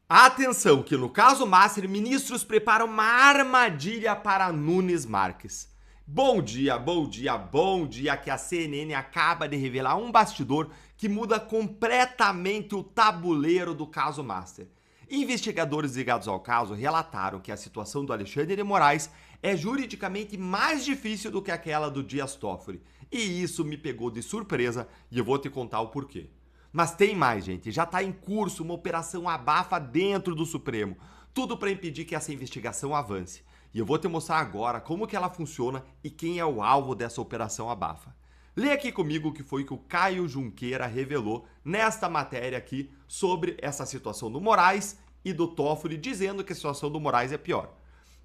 Atenção que no caso Master, ministros preparam uma armadilha para Nunes Marques. Bom dia, bom dia, bom dia, que a CNN acaba de revelar um bastidor que muda completamente o tabuleiro do caso Master. Investigadores ligados ao caso relataram que a situação do Alexandre de Moraes é juridicamente mais difícil do que aquela do Dias Toffoli. E isso me pegou de surpresa e eu vou te contar o porquê. Mas tem mais, gente. Já está em curso uma operação abafa dentro do Supremo. Tudo para impedir que essa investigação avance. E eu vou te mostrar agora como que ela funciona e quem é o alvo dessa operação abafa. Lê aqui comigo o que foi que o Caio Junqueira revelou nesta matéria aqui sobre essa situação do Moraes e do Toffoli, dizendo que a situação do Moraes é pior.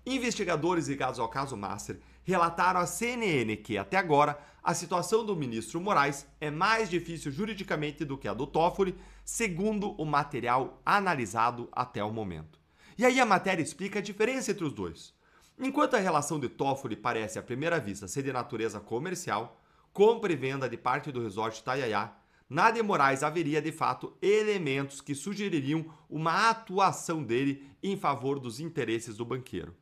Investigadores ligados ao caso Master relataram à CNN que, até agora, a situação do ministro Moraes é mais difícil juridicamente do que a do Toffoli, segundo o material analisado até o momento. E aí a matéria explica a diferença entre os dois. Enquanto a relação de Toffoli parece à primeira vista ser de natureza comercial, compra e venda de parte do resort Itaiaia, na de Moraes haveria de fato elementos que sugeririam uma atuação dele em favor dos interesses do banqueiro.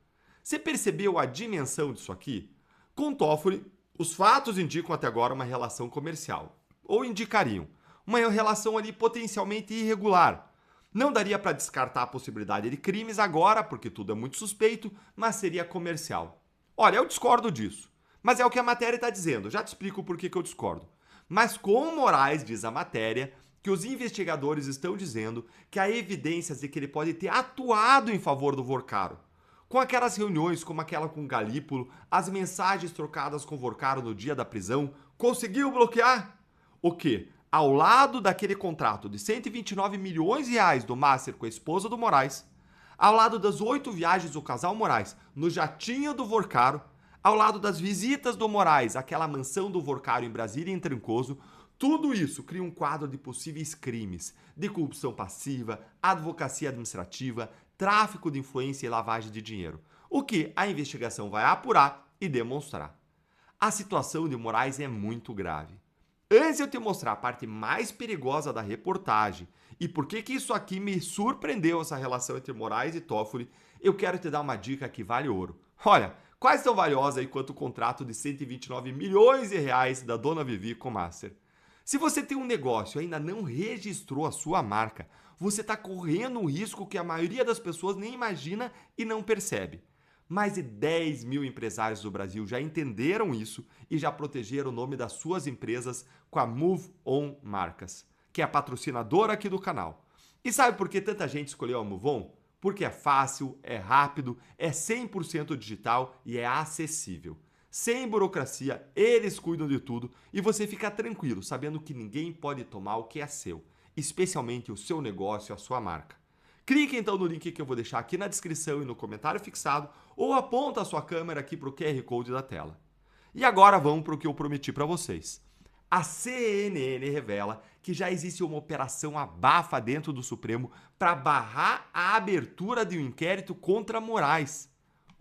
Você percebeu a dimensão disso aqui? Com Toffoli, os fatos indicam até agora uma relação comercial, ou indicariam uma relação ali potencialmente irregular. Não daria para descartar a possibilidade de crimes agora, porque tudo é muito suspeito, mas seria comercial. Olha, eu discordo disso, mas é o que a matéria está dizendo, já te explico por que eu discordo. Mas com Moraes, diz a matéria, que os investigadores estão dizendo que há evidências de que ele pode ter atuado em favor do Vorcaro. Com aquelas reuniões como aquela com Galípolo, as mensagens trocadas com Vorcaro no dia da prisão, conseguiu bloquear? O quê? Ao lado daquele contrato de 129 milhões de reais do Master com a esposa do Moraes, ao lado das 8 viagens do casal Moraes no jatinho do Vorcaro, ao lado das visitas do Moraes àquela mansão do Vorcaro em Brasília e em Trancoso, tudo isso cria um quadro de possíveis crimes, de corrupção passiva, advocacia administrativa, tráfico de influência e lavagem de dinheiro, o que a investigação vai apurar e demonstrar. A situação de Moraes é muito grave. Antes de eu te mostrar a parte mais perigosa da reportagem e por que isso aqui me surpreendeu, essa relação entre Moraes e Toffoli, eu quero te dar uma dica que vale ouro. Olha, quase tão valiosa aí quanto o contrato de 129 milhões de reais da dona Vivi com o Master. Se você tem um negócio e ainda não registrou a sua marca, você está correndo um risco que a maioria das pessoas nem imagina e não percebe. Mais de 10 mil empresários do Brasil já entenderam isso e já protegeram o nome das suas empresas com a Move On Marcas, que é a patrocinadora aqui do canal. E sabe por que tanta gente escolheu a Move On? Porque é fácil, é rápido, é 100% digital e é acessível. Sem burocracia, eles cuidam de tudo e você fica tranquilo, sabendo que ninguém pode tomar o que é seu, especialmente o seu negócio, a sua marca. Clique então no link que eu vou deixar aqui na descrição e no comentário fixado ou aponta a sua câmera aqui para o QR Code da tela. E agora vamos para o que eu prometi para vocês. A CNN revela que já existe uma operação abafa dentro do Supremo para barrar a abertura de um inquérito contra Moraes.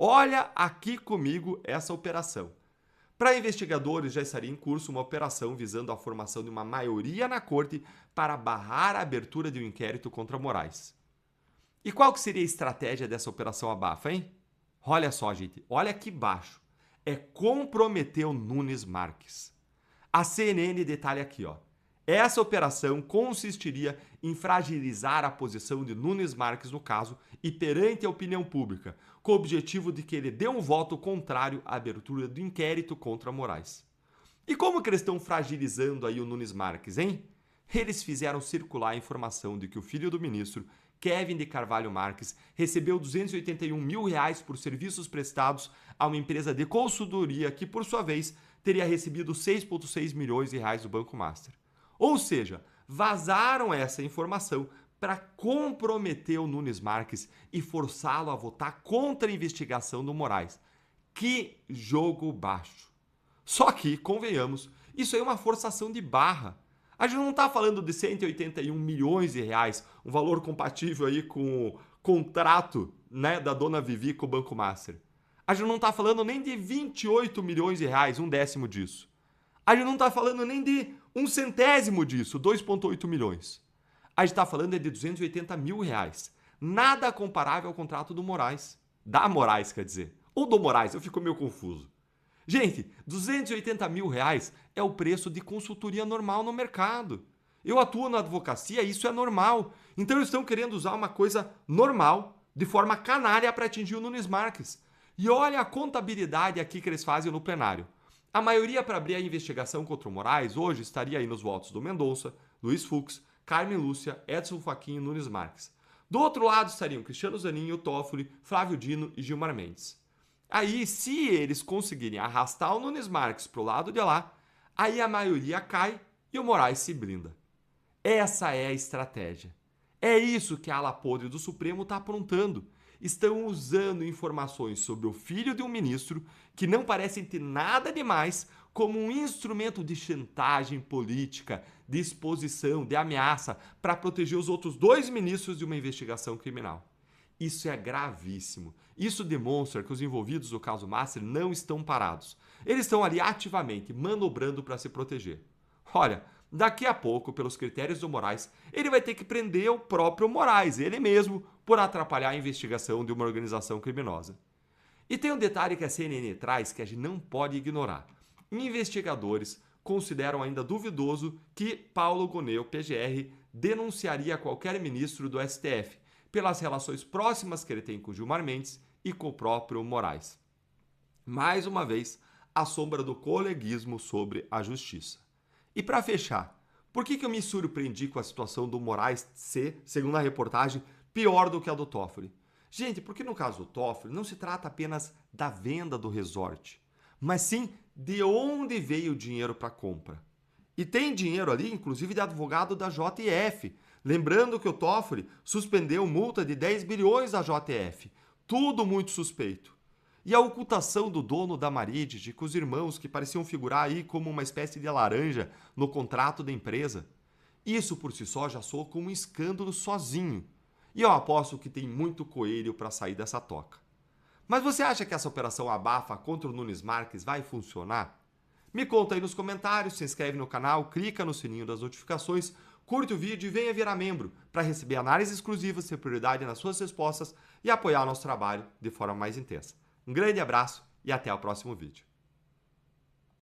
Olha aqui comigo essa operação. Para investigadores, já estaria em curso uma operação visando a formação de uma maioria na corte para barrar a abertura de um inquérito contra Moraes. E qual que seria a estratégia dessa operação abafa, hein? Olha só, gente, olha aqui embaixo. É comprometer o Nunes Marques. A CNN detalha aqui, ó. Essa operação consistiria em fragilizar a posição de Nunes Marques no caso e perante a opinião pública, com o objetivo de que ele dê um voto contrário à abertura do inquérito contra Moraes. E como que eles estão fragilizando aí o Nunes Marques, hein? Eles fizeram circular a informação de que o filho do ministro, Kevin de Carvalho Marques, recebeu 281 mil reais por serviços prestados a uma empresa de consultoria que, por sua vez, teria recebido 6,6 milhões de reais do Banco Master. Ou seja, vazaram essa informação para comprometer o Nunes Marques e forçá-lo a votar contra a investigação do Moraes. Que jogo baixo! Só que, convenhamos, isso aí é uma forçação de barra. A gente não está falando de 181 milhões de reais, um valor compatível aí com o contrato, né, da dona Vivi com o Banco Master. A gente não está falando nem de 28 milhões de reais, um décimo disso. A gente não está falando nem de um centésimo disso, 2,8 milhões. A gente está falando de 280 mil reais. Nada comparável ao contrato do Moraes. Da Moraes, quer dizer. Ou do Moraes, eu fico meio confuso. Gente, R$ 280 mil é o preço de consultoria normal no mercado. Eu atuo na advocacia, isso é normal. Então eles estão querendo usar uma coisa normal, de forma canária, para atingir o Nunes Marques. E olha a contabilidade aqui que eles fazem no plenário. A maioria para abrir a investigação contra o Moraes hoje estaria aí nos votos do Mendonça, Luiz Fux, Carmen Lúcia, Edson Fachin e Nunes Marques. Do outro lado estariam Cristiano Zanin, Toffoli, Flávio Dino e Gilmar Mendes. Aí, se eles conseguirem arrastar o Nunes Marques para o lado de lá, aí a maioria cai e o Moraes se blinda. Essa é a estratégia. É isso que a ala podre do Supremo está aprontando. Estão usando informações sobre o filho de um ministro que não parecem ter nada demais como um instrumento de chantagem política, de exposição, de ameaça para proteger os outros 2 ministros de uma investigação criminal. Isso é gravíssimo. Isso demonstra que os envolvidos no caso Master não estão parados. Eles estão ali ativamente manobrando para se proteger. Olha, daqui a pouco, pelos critérios do Moraes, ele vai ter que prender o próprio Moraes, ele mesmo, por atrapalhar a investigação de uma organização criminosa. E tem um detalhe que a CNN traz que a gente não pode ignorar. Investigadores consideram ainda duvidoso que Paulo Goneu, PGR, denunciaria qualquer ministro do STF pelas relações próximas que ele tem com Gilmar Mendes e com o próprio Moraes. Mais uma vez, a sombra do coleguismo sobre a justiça. E para fechar, por que eu me surpreendi com a situação do Moraes ser, segundo a reportagem, pior do que a do Toffoli? Gente, porque no caso do Toffoli não se trata apenas da venda do resort, mas sim de onde veio o dinheiro para a compra. E tem dinheiro ali, inclusive de advogado da JF. Lembrando que o Toffoli suspendeu multa de 10 bilhões da JF. Tudo muito suspeito. E a ocultação do dono da Maridige com os irmãos que pareciam figurar aí como uma espécie de laranja no contrato da empresa. Isso por si só já soa como um escândalo sozinho. E eu aposto que tem muito coelho para sair dessa toca. Mas você acha que essa operação abafa contra o Nunes Marques vai funcionar? Me conta aí nos comentários, se inscreve no canal, clica no sininho das notificações, curte o vídeo e venha virar membro para receber análises exclusivas, ter prioridade nas suas respostas e apoiar o nosso trabalho de forma mais intensa. Um grande abraço e até o próximo vídeo.